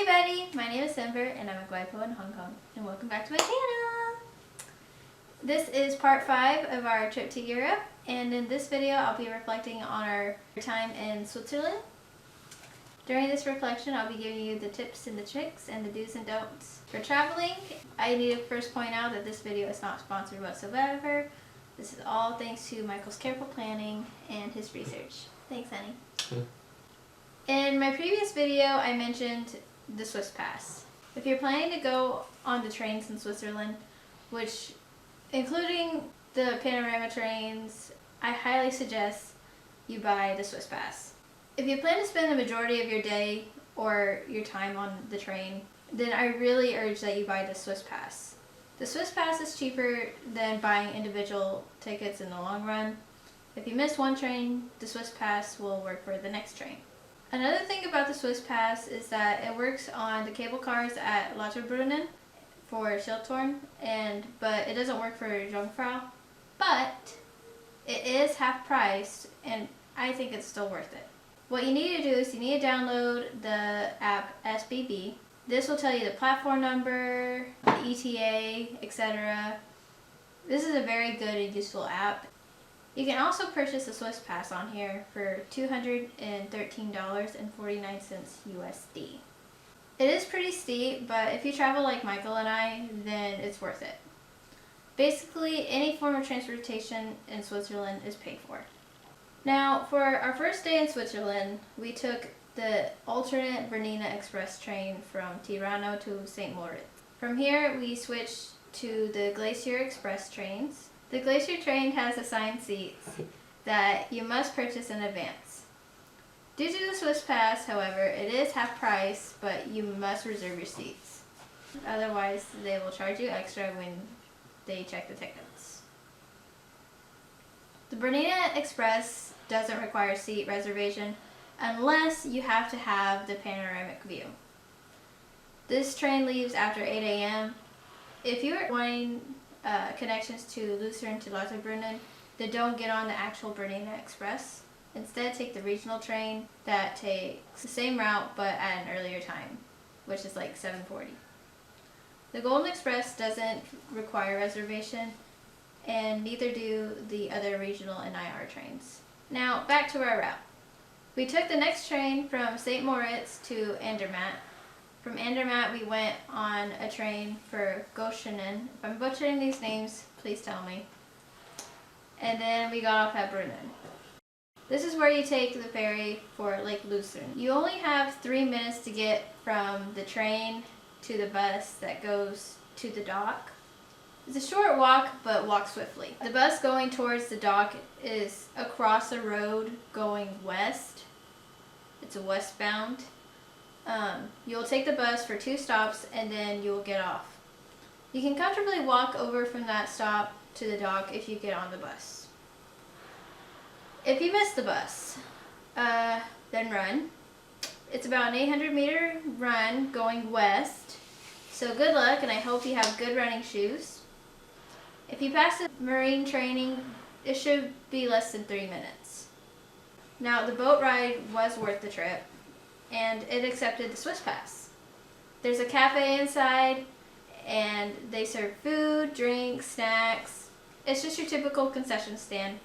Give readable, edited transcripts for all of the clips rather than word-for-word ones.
Hey buddy, my name is Simber and I'm a Guaipo in Hong Kong, and welcome back to my channel. This is part 5 of our trip to Europe, and in this video I'll be reflecting on our time in Switzerland. During this reflection I'll be giving you the tips and the tricks and the do's and don'ts for traveling. I need to first point out that this video is not sponsored whatsoever. This is all thanks to Michael's careful planning and his research. Thanks, honey. In my previous video, I mentioned the Swiss Pass. If you're planning to go on the trains in Switzerland, which including the panorama trains, I highly suggest you buy the Swiss Pass. If you plan to spend the majority of your day or your time on the train, then I really urge that you buy the Swiss Pass. The Swiss Pass is cheaper than buying individual tickets in the long run. If you miss one train, the Swiss Pass will work for the next train. Another thing about the Swiss Pass is that it works on the cable cars at Lauterbrunnen for Schilthorn, but it doesn't work for Jungfrau. But it is half price, and I think it's still worth it. What you need to do is you need to download the app SBB. This will tell you the platform number, the ETA, etc. This is a very good and useful app. You can also purchase a Swiss Pass on here for $213.49 USD. It is pretty steep, but if you travel like Michael and I, then it's worth it. Basically, any form of transportation in Switzerland is paid for. Now, for our first day in Switzerland, we took the alternate Bernina Express train from Tirano to St. Moritz. From here, we switched to the Glacier Express trains. The Glacier train has assigned seats that you must purchase in advance. Due to the Swiss Pass, however, it is half price, but you must reserve your seats. Otherwise, they will charge you extra when they check the tickets. The Bernina Express doesn't require seat reservation unless you have to have the panoramic view. This train leaves after 8 a.m. If you are wanting connections to Lucerne to Lauterbrunnen, then don't get on the actual Bernina Express. Instead, take the regional train that takes the same route but at an earlier time, which is like 7:40. The Golden Express doesn't require reservation, and neither do the other regional and IR trains. Now, back to our route. We took the next train from St. Moritz to Andermatt. From Andermatt, we went on a train for Goschenen. If I'm butchering these names, please tell me. And then we got off at Brunnen. This is where you take the ferry for Lake Lucerne. You only have 3 minutes to get from the train to the bus that goes to the dock. It's a short walk, but walk swiftly. The bus going towards the dock is across a road going west. It's a westbound. You'll take the bus for 2 stops and then you'll get off. You can comfortably walk over from that stop to the dock if you get on the bus. If you miss the bus, then run. It's about an 800-meter run going west, so good luck, and I hope you have good running shoes. If you pass the marine training, it should be less than 3 minutes. Now, the boat ride was worth the trip, and it accepted the Swiss Pass. There's a cafe inside, and they serve food, drinks, snacks. It's just your typical concession stand.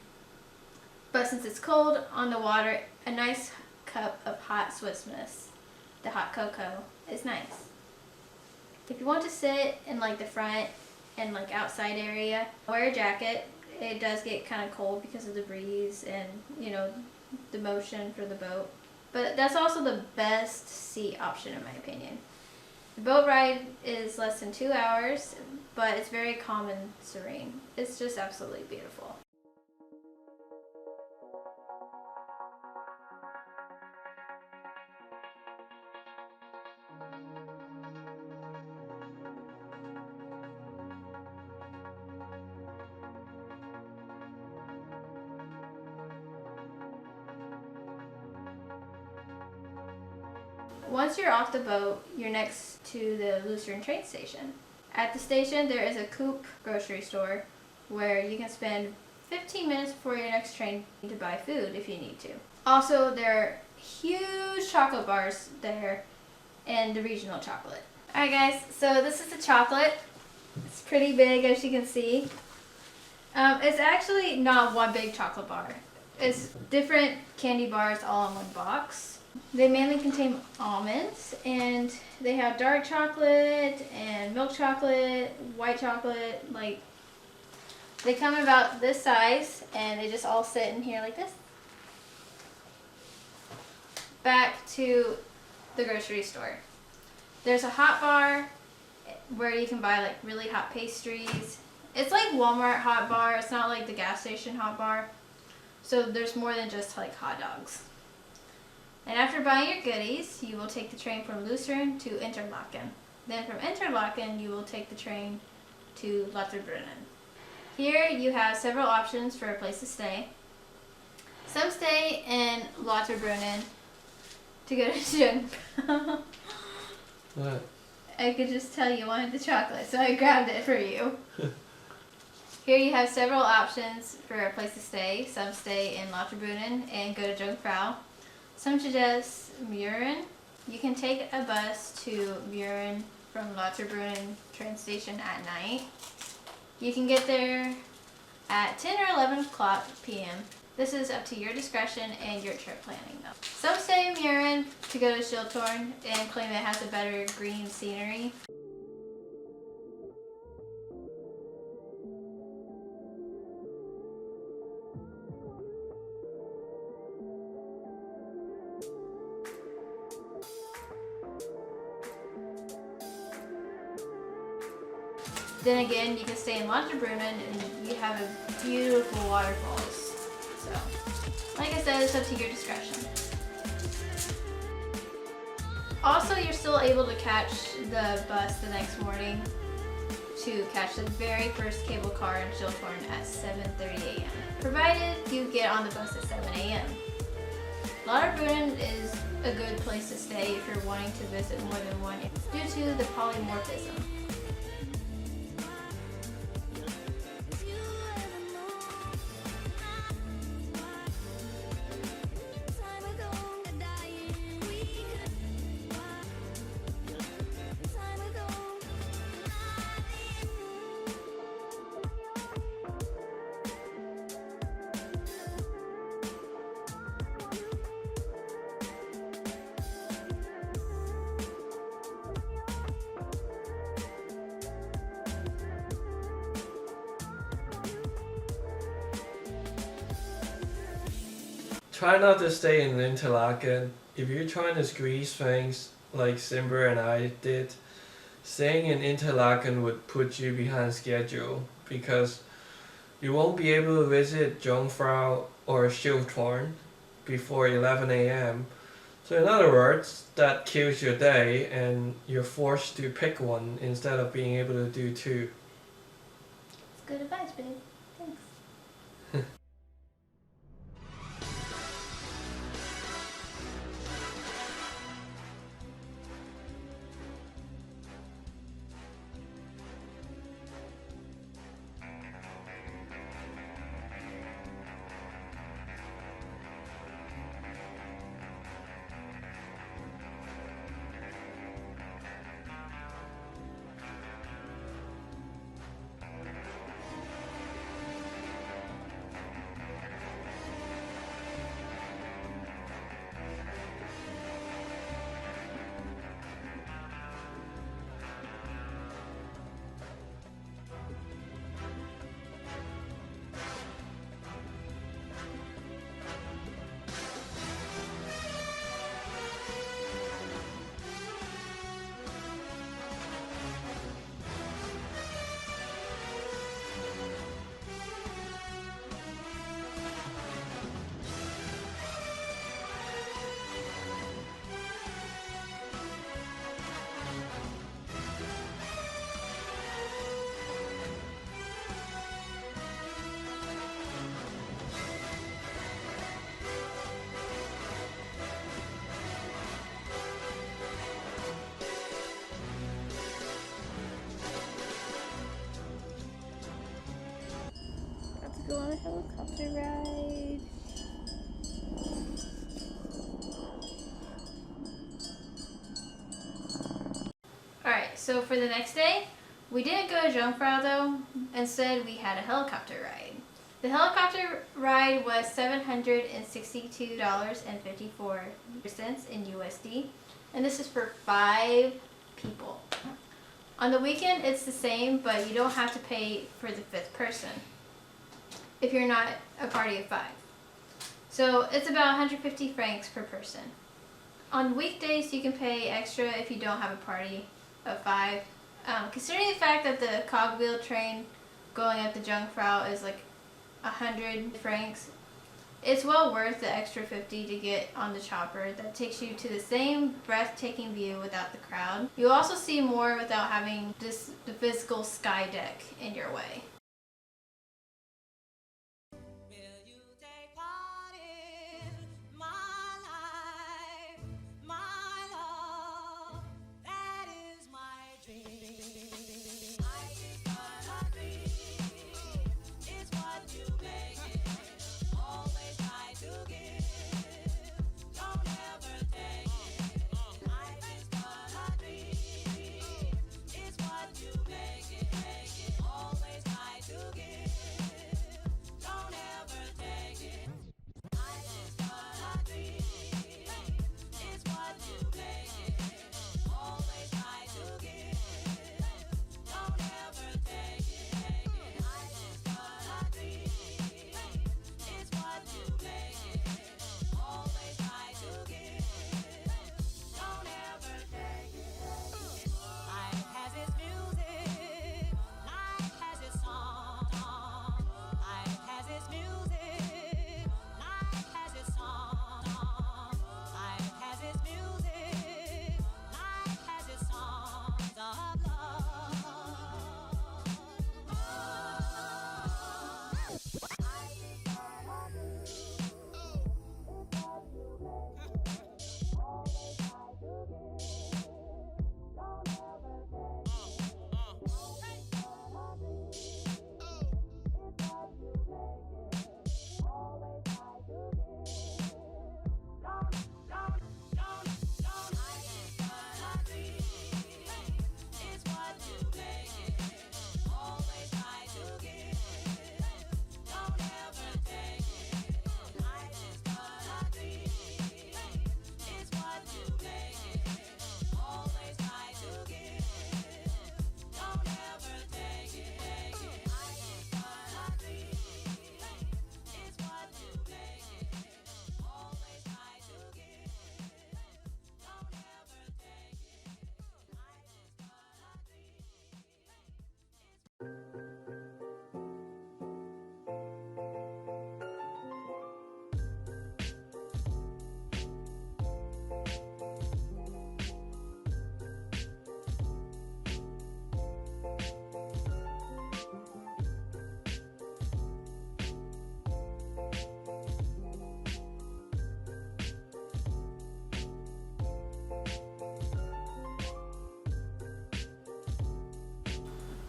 But since it's cold on the water, a nice cup of hot Swiss Miss, the hot cocoa, is nice. If you want to sit in like the front and like outside area, wear a jacket. It does get kind of cold because of the breeze and, you know, the motion for the boat. But that's also the best seat option in my opinion. The boat ride is less than 2 hours, but it's very calm and serene. It's just absolutely beautiful. Once you're off the boat, you're next to the Lucerne train station. At the station, there is a Coop grocery store where you can spend 15 minutes before your next train to buy food if you need to. Also, there are huge chocolate bars there, and the regional chocolate. Alright guys, so this is the chocolate. It's pretty big, as you can see. It's actually not one big chocolate bar. It's different candy bars all in one box. They mainly contain almonds, and they have dark chocolate and milk chocolate, white chocolate. Like, they come about this size, and they just all sit in here like this. Back to the grocery store. There's a hot bar where you can buy like really hot pastries. It's like Walmart hot bar. It's not like the gas station hot bar. So there's more than just like hot dogs. And after buying your goodies, you will take the train from Lucerne to Interlaken. Then from Interlaken, you will take the train to Lauterbrunnen. Here you have several options for a place to stay. Some stay in Lauterbrunnen to go to Jungfrau. What? I could just tell you wanted the chocolate, so I grabbed it for you. Here you have several options for a place to stay. Some stay in Lauterbrunnen and go to Jungfrau. Some suggest Mürren. You can take a bus to Mürren from Lauterbrunnen train station at night. You can get there at 10 or 11 o'clock p.m. This is up to your discretion and your trip planning though. Some stay in Mürren to go to Schiltorn and claim it has a better green scenery. Then again, you can stay in Lauterbrunnen and you have a beautiful waterfalls. So, like I said, it's up to your discretion. Also, you're still able to catch the bus the next morning to catch the very first cable car in Schiltorn at 7:30 a.m. Provided you get on the bus at 7 a.m. Lauterbrunnen is a good place to stay if you're wanting to visit more than one due to the polymorphism. Try not to stay in Interlaken. If you're trying to squeeze things like Simber and I did, staying in Interlaken would put you behind schedule because you won't be able to visit Jungfrau or Schiltorn before 11 a.m. So in other words, that kills your day and you're forced to pick one instead of being able to do two. Good advice, babe. Thanks. Go on a helicopter ride. So for the next day, we didn't go to Jungfrau though. Instead, we had a helicopter ride. The helicopter ride was $762.54 in USD, and this is for 5 people. On the weekend, it's the same, but you don't have to pay for the 5th person if you're not a party of 5. So it's about 150 francs per person. On weekdays, you can pay extra if you don't have a party of 5. Considering the fact that the cogwheel train going up the Jungfrau is like 100 francs, it's well worth the extra 50 to get on the chopper that takes you to the same breathtaking view without the crowd. You'll also see more without having the physical sky deck in your way.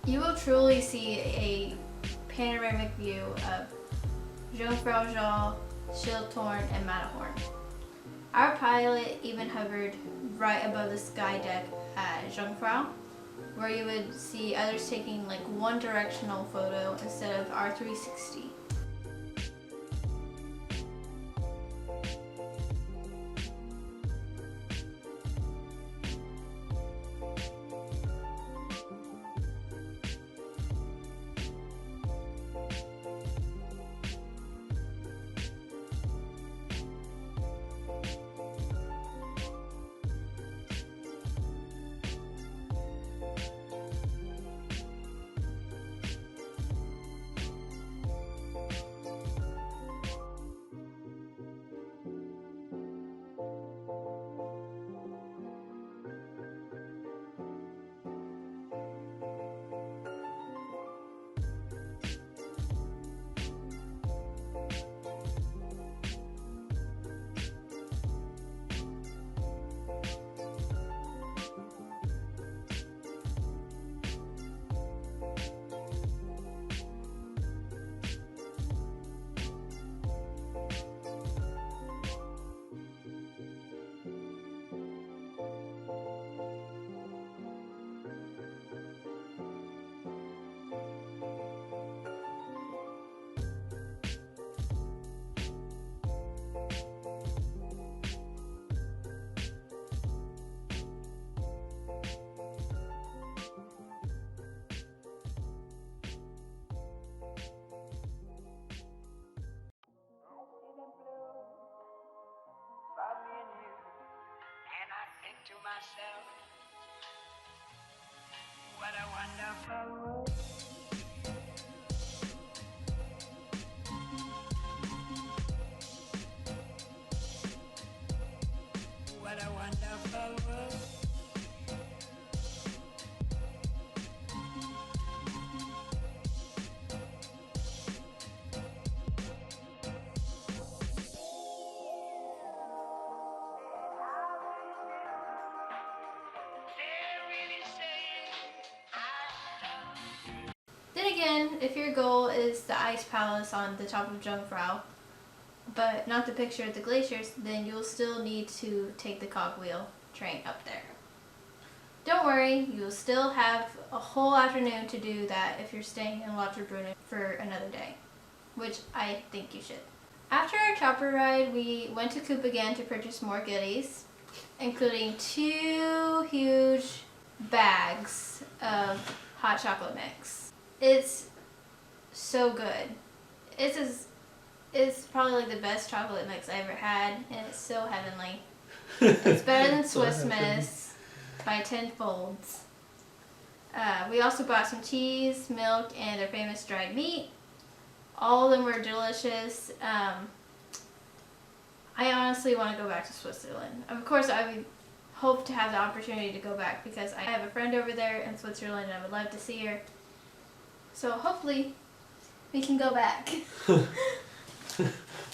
You will truly see a panoramic view of Jungfrau Joch, Schildhorn, and Matterhorn. Our pilot even hovered right above the sky deck at Jungfrau, where you would see others taking like one directional photo instead of our 360. myself, what a wonderful world. What a wonderful world. Then again, if your goal is the ice palace on the top of Jungfrau, but not the picture of the glaciers, then you'll still need to take the cogwheel train up there. Don't worry, you'll still have a whole afternoon to do that if you're staying in Lauterbrunnen for another day, which I think you should. After our chopper ride, we went to Coop again to purchase more goodies, including 2 huge bags of hot chocolate mix. It's so good. It's probably like the best chocolate mix I ever had, and it's so heavenly. It's better than Swiss Miss by 10 folds. We also bought some cheese, milk, and their famous dried meat. All of them were delicious. I honestly want to go back to Switzerland. Of course, I would hope to have the opportunity to go back because I have a friend over there in Switzerland and I would love to see her. So hopefully we can go back.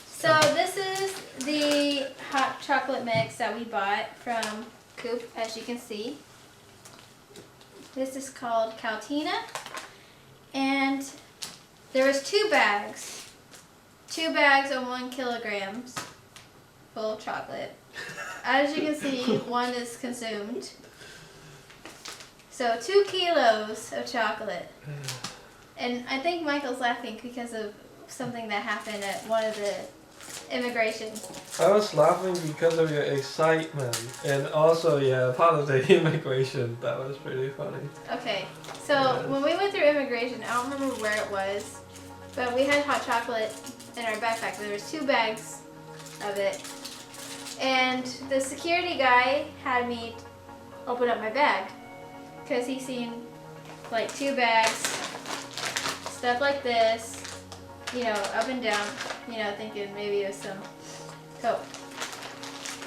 So this is the hot chocolate mix that we bought from Coop, as you can see. This is called Caltina, and there was 2 bags. 2 bags of 1 kilogram full of chocolate. As you can see, 1 is consumed. So 2 kilos of chocolate. And I think Michael's laughing because of something that happened at one of the immigrations. I was laughing because of your excitement and also, yeah, part of the immigration. That was pretty funny. Okay, so when we went through immigration, I don't remember where it was, but we had hot chocolate in our backpack. There was 2 bags of it. And the security guy had me open up my bag because he seen like 2 bags, stuff like this, you know, up and down, you know, thinking maybe it was some Coke.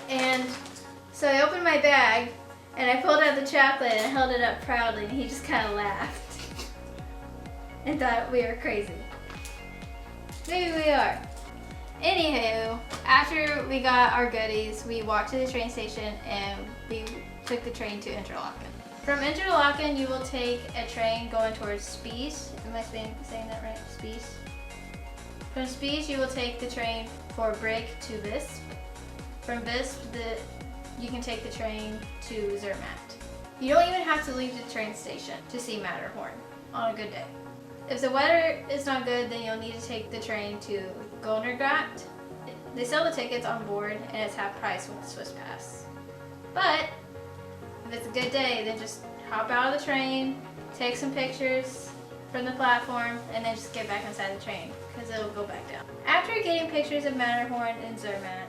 And so I opened my bag and I pulled out the chocolate and held it up proudly, and he just kind of laughed and thought we were crazy. Maybe we are. Anywho, after we got our goodies, we walked to the train station and we took the train to Interlaken. From Interlaken, you will take a train going towards Spies. Am I saying that right? Spies? From Spies, you will take the train for Brig to Visp. From Visp, you can take the train to Zermatt. You don't even have to leave the train station to see Matterhorn on a good day. If the weather is not good, then you'll need to take the train to Golnergracht. They sell the tickets on board and it's half price with the Swiss Pass. But if it's a good day, then just hop out of the train, take some pictures from the platform, and then just get back inside the train because it'll go back down. After getting pictures of Matterhorn and Zermatt,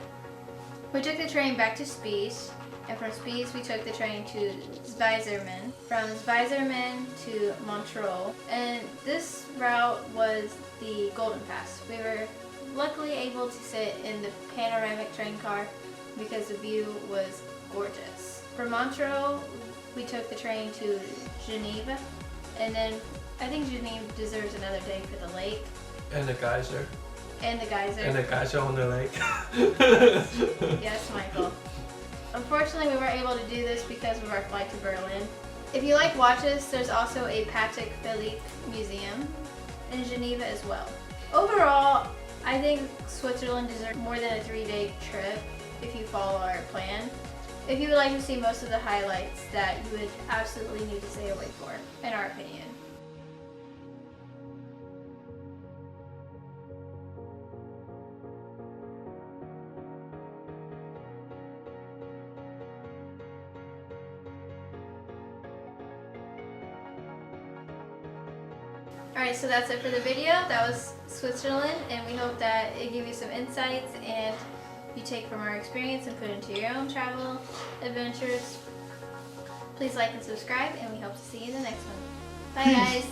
we took the train back to Spies, and from Spies we took the train to Zweisimmen, from Zweisimmen to Montreux, and this route was the Golden Pass. We were luckily able to sit in the panoramic train car because the view was gorgeous. From Montreux, we took the train to Geneva, and then I think Geneva deserves another day for the lake. And the geyser. And the geyser. And the geyser on the lake. Yes, Michael. Unfortunately, we weren't able to do this because of our flight to Berlin. If you like watches, there's also a Patek Philippe museum in Geneva as well. Overall, I think Switzerland deserves more than a 3-day trip if you follow our plan. If you would like to see most of the highlights that you would absolutely need to stay awake for, in our opinion. Alright, so that's it for the video. That was Switzerland, and we hope that it gave you some insights and you take from our experience and put into your own travel adventures. Please like and subscribe, and we hope to see you in the next one. Bye, guys.